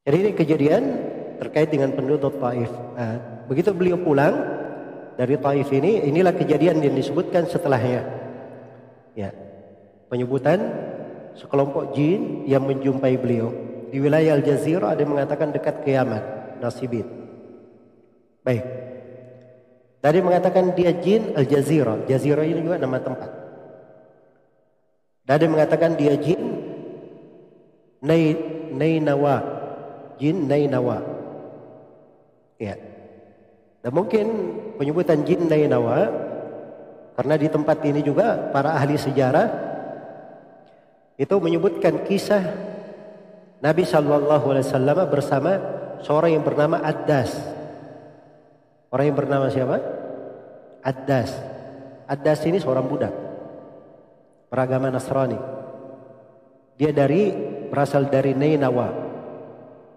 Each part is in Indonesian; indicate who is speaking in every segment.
Speaker 1: Jadi ini kejadian terkait dengan penduduk Taif. Nah, begitu beliau pulang dari Taif ini, inilah kejadian yang disebutkan setelahnya. Ya, penyebutan sekelompok jin yang menjumpai beliau di wilayah Al-Jazirah. Ada yang mengatakan dekat kiamat, Nasibin. Baik. Tadi mengatakan dia jin Al-Jazirah. Jazirah ini juga nama tempat. Ada yang mengatakan dia jin Nainawa. Jin Nainawa. Ya. Dan mungkin penyebutan jin Nainawa karena di tempat ini juga para ahli sejarah itu menyebutkan kisah Nabi SAW bersama seorang yang bernama Addas. Orang yang bernama siapa? Addas. Addas ini seorang budak beragama Nasrani. Dia berasal dari Nainawa.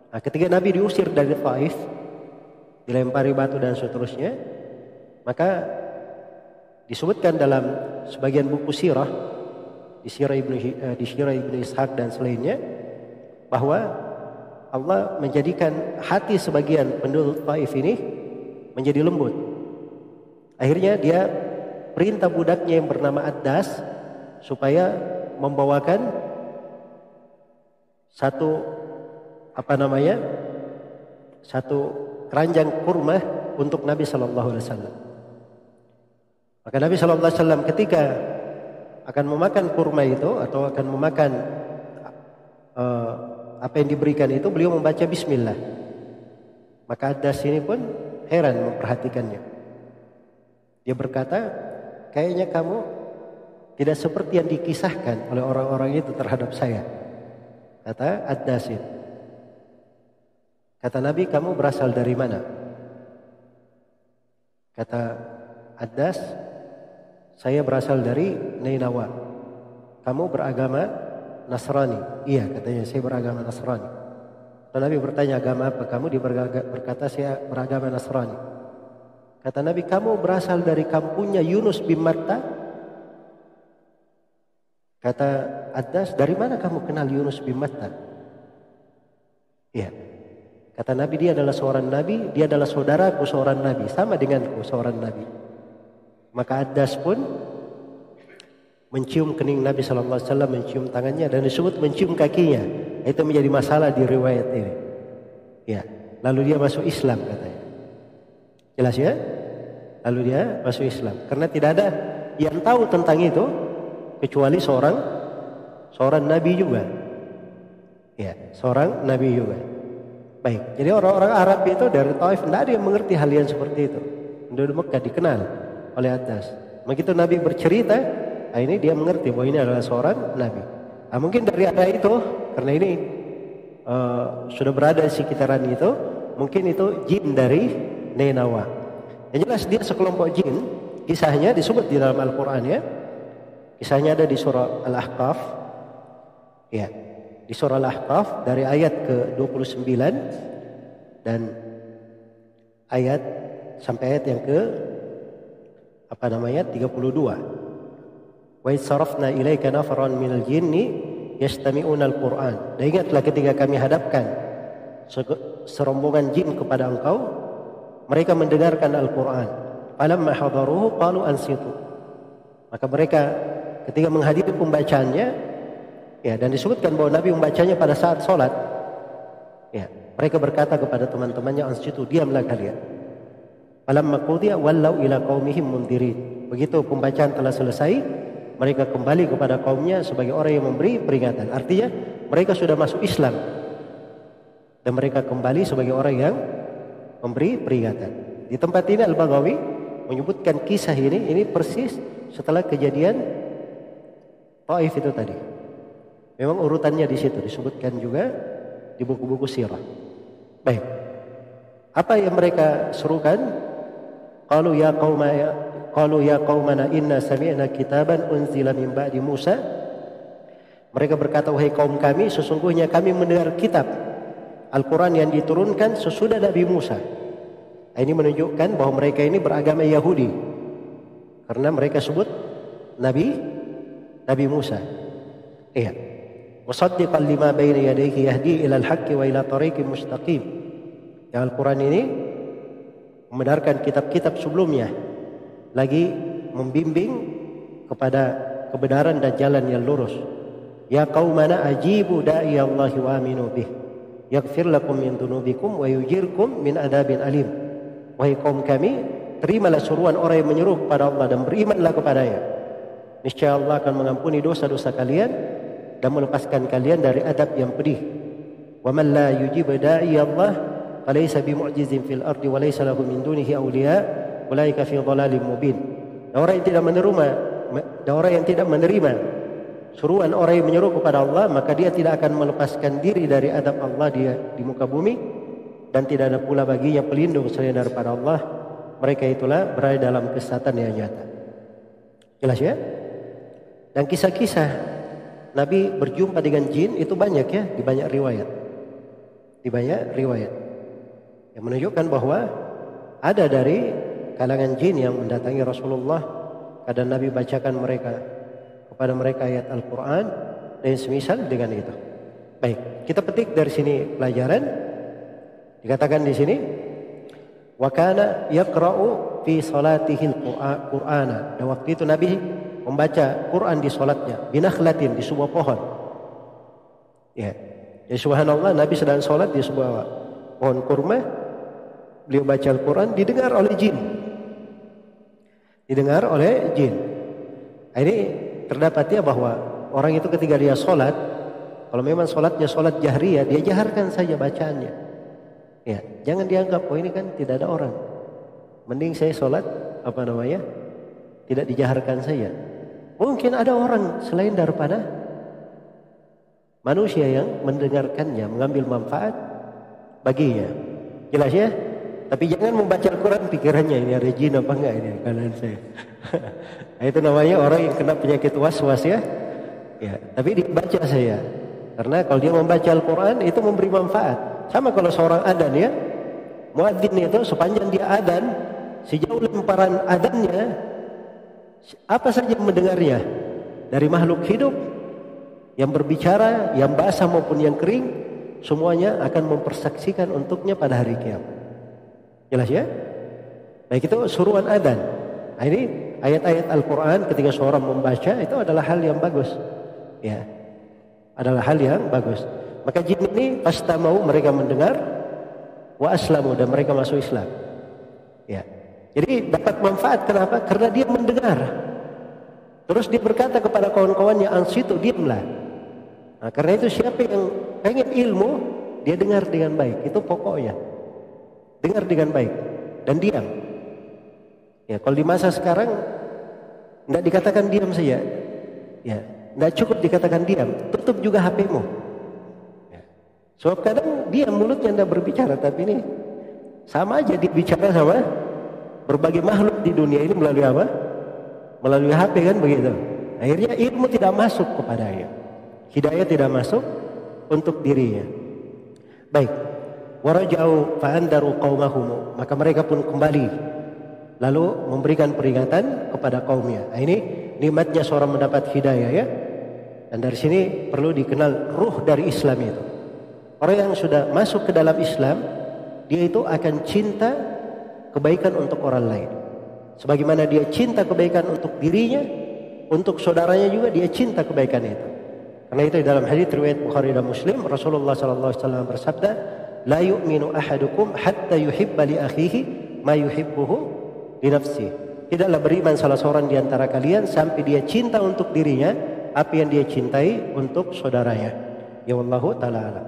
Speaker 1: Nah, ketika Nabi diusir dari Taif, dilempari batu dan seterusnya, maka disebutkan dalam sebagian buku sirah di Sirah Ibnu Ishaq dan selainnya bahwa Allah menjadikan hati sebagian penduduk Taif ini menjadi lembut. Akhirnya dia perintah budaknya yang bernama Addas supaya membawakan satu keranjang kurma untuk Nabi Sallallahu Alaihi Wasallam. Maka Nabi Sallallahu Alaihi Wasallam ketika akan memakan kurma itu atau akan memakan apa yang diberikan itu, beliau membaca Bismillah. Maka Addas ini pun heran memperhatikannya. Dia berkata, kayaknya kamu tidak seperti yang dikisahkan oleh orang-orang itu terhadap saya. Kata Addas itu. Kata Nabi, kamu berasal dari mana? Kata Addas, saya berasal dari Nainawa. Kamu beragama Nasrani? Iya, katanya, saya beragama Nasrani. Nabi bertanya, agama apa kamu? Dia berkata, saya beragama Nasrani. Kata Nabi, kamu berasal dari kampungnya Yunus bin Matta? Kata Addas, dari mana kamu kenal Yunus bin Matta? Iya. Kata Nabi, dia adalah seorang Nabi, dia adalah saudaraku seorang Nabi, sama denganku seorang Nabi. Maka Addas pun mencium kening Nabi SAW, mencium tangannya, dan disebut mencium kakinya. Itu menjadi masalah di riwayat ini. Ya, lalu dia masuk Islam katanya. Jelas ya? Lalu dia masuk Islam. Karena tidak ada yang tahu tentang itu kecuali seorang Nabi juga. Ya, seorang Nabi juga. Baik, jadi orang-orang Arab itu dari Taif tidak ada yang mengerti hal yang seperti itu. Penduduk Mekah dikenal oleh Addas. Begitu Nabi bercerita, ini dia mengerti bahwa ini adalah seorang Nabi. Nah, mungkin dari ada itu, karena ini sudah berada di sekitaran itu, mungkin itu jin dari Nainawa. Yang jelas dia sekelompok jin. Kisahnya disebut di dalam Al-Quran ya. Kisahnya ada di surah Al-Ahqaf. Ya, di surah Al-Ahqaf dari ayat ke-29 dan ayat sampai ayat yang ke 32. Wa sarafna ilaika nafaran minal jinni yastami'una al-Qur'an. Dan ingatlah ketika kami hadapkan serombongan jin kepada engkau, mereka mendengarkan Al-Quran. Falamma hadaruhu qalu ansitu. Maka mereka ketika menghadiri pembacaannya, ya, dan disebutkan bahwa Nabi membacanya pada saat sholat, ya, mereka berkata kepada teman-temannya, ansitu, diamlah kalian. Falamma qudiya wallau ila qaumihim mundirin. Begitu pembacaan telah selesai, mereka kembali kepada kaumnya sebagai orang yang memberi peringatan. Artinya mereka sudah masuk Islam dan mereka kembali sebagai orang yang memberi peringatan. Di tempat ini Al-Baghawi menyebutkan kisah ini persis setelah kejadian Taif itu tadi. Memang urutannya di situ disebutkan juga di buku-buku sirah. Baik. Apa yang mereka serukan? Qalu ya qaumana inna sami'na kitaban unzila min ba'di Musa. Mereka berkata, wahai kaum kami, sesungguhnya kami mendengar kitab Al-Quran yang diturunkan sesudah Nabi Musa. Ini menunjukkan bahwa mereka ini beragama Yahudi, karena mereka sebut Nabi Musa. Iya. musaddiqan lima baina yadayhi yahdi ilal haqqi wa ila tariqin mustaqim. Yang Al-Quran ini membenarkan kitab-kitab sebelumnya, lagi membimbing kepada kebenaran dan jalan yang lurus. Ya qaumana ajibu da'i Allahi wa aminu bih yaghfir lakum min dunubikum wa yujirkum min adabin alim. Wahai kaum kami, terimalah seruan orang yang menyeru kepada Allah dan berimanlah kepadanya. Niscaya Allah akan mengampuni dosa-dosa kalian dan melepaskan kalian dari adab yang pedih. Wa man la yujib da'i Allah falaysa bimu'jizin fil ardi wa laysa lahu min dunihi awliya ulaika fi dhalalin mubin. Orang yang tidak menerima seruan orang yang menyeru kepada Allah, maka dia tidak akan melepaskan diri dari adab Allah dia di muka bumi, dan tidak ada pula baginya pelindung selain daripada Allah. Mereka itulah berada dalam kesesatan yang nyata. Jelas ya? Dan kisah-kisah Nabi berjumpa dengan jin itu banyak ya, di banyak riwayat. Di banyak riwayat yang menunjukkan bahwa ada dari kalangan jin yang mendatangi Rasulullah, kadang Nabi bacakan kepada mereka ayat Al-Quran dan semisal dengan itu. Baik, kita petik dari sini pelajaran. Dikatakan di sini, wa kana yaqra'u fi salatihil Qur'ana. Dan waktu itu Nabi membaca Quran di salatnya, binakhlatin, di sebuah pohon. Ya. Jadi subhanallah, Nabi sedang salat di sebuah pohon kurma. Beliau baca Al-Quran, didengar oleh jin. Didengar oleh jin. Ini terdapatnya bahwa orang itu ketika dia sholat, kalau memang sholatnya sholat jahriyah, dia jaharkan saja bacaannya. Ya, jangan dianggap, oh ini kan tidak ada orang, mending saya sholat tidak dijaharkan saja. Mungkin ada orang selain daripada manusia yang mendengarkannya, mengambil manfaat baginya. Jelas ya? Tapi jangan membaca Al-Quran pikirannya ini ada jin apa enggak ini kanan saya. Itu namanya orang yang kena penyakit was-was ya. Ya, tapi dibaca saya. Karena kalau dia membaca Al-Quran itu memberi manfaat. Sama kalau seorang adzan ya. Muadzin itu sepanjang dia adzan, sejauh lemparan adzannya, apa saja yang mendengarnya dari makhluk hidup yang berbicara, yang basah maupun yang kering, semuanya akan mempersaksikan untuknya pada hari kiamat. Jelas ya? Baik, itu suruhan adzan. Nah, ini ayat-ayat Al-Quran ketika seorang membaca itu adalah hal yang bagus. Ya, adalah hal yang bagus. Maka jin ini fastamau, mereka mendengar, wa aslamu, dan mereka masuk Islam. Ya, jadi dapat manfaat. Kenapa? Karena dia mendengar. Terus dia berkata kepada kawan-kawannya, ansitu, diamlah. Nah, karena itu siapa yang pengen ilmu, dia dengar dengan baik. Itu pokoknya. Dengar dengan baik dan diam. Ya, kalau di masa sekarang tidak dikatakan diam saja. Ya, tidak cukup dikatakan diam, tutup juga HP-mu. Ya. Sebab kadang diam, mulutnya tidak berbicara, tapi ini sama aja dibicara sama berbagai makhluk di dunia ini melalui apa? Melalui HP kan begitu. Akhirnya ilmu tidak masuk kepadanya, hidayah tidak masuk untuk dirinya. Baik. Waraja'u fa'andaru qaumahum, maka mereka pun kembali lalu memberikan peringatan kepada kaumnya. Nah, ini nikmatnya seorang mendapat hidayah ya. Dan dari sini perlu dikenal ruh dari Islam itu. Orang yang sudah masuk ke dalam Islam, dia itu akan cinta kebaikan untuk orang lain. Sebagaimana dia cinta kebaikan untuk dirinya, untuk saudaranya juga dia cinta kebaikan itu. Karena itu dalam hadits riwayat Bukhari dan Muslim, Rasulullah sallallahu alaihi wasallam bersabda, la yu'minu ahadukum hatta yuhibba li akhihi ma yuhibbuhu li nafsihi. Tidaklah beriman salah seorang di antara kalian sampai dia cinta untuk dirinya apa yang dia cintai untuk saudaranya. Ya wallahu taala alam.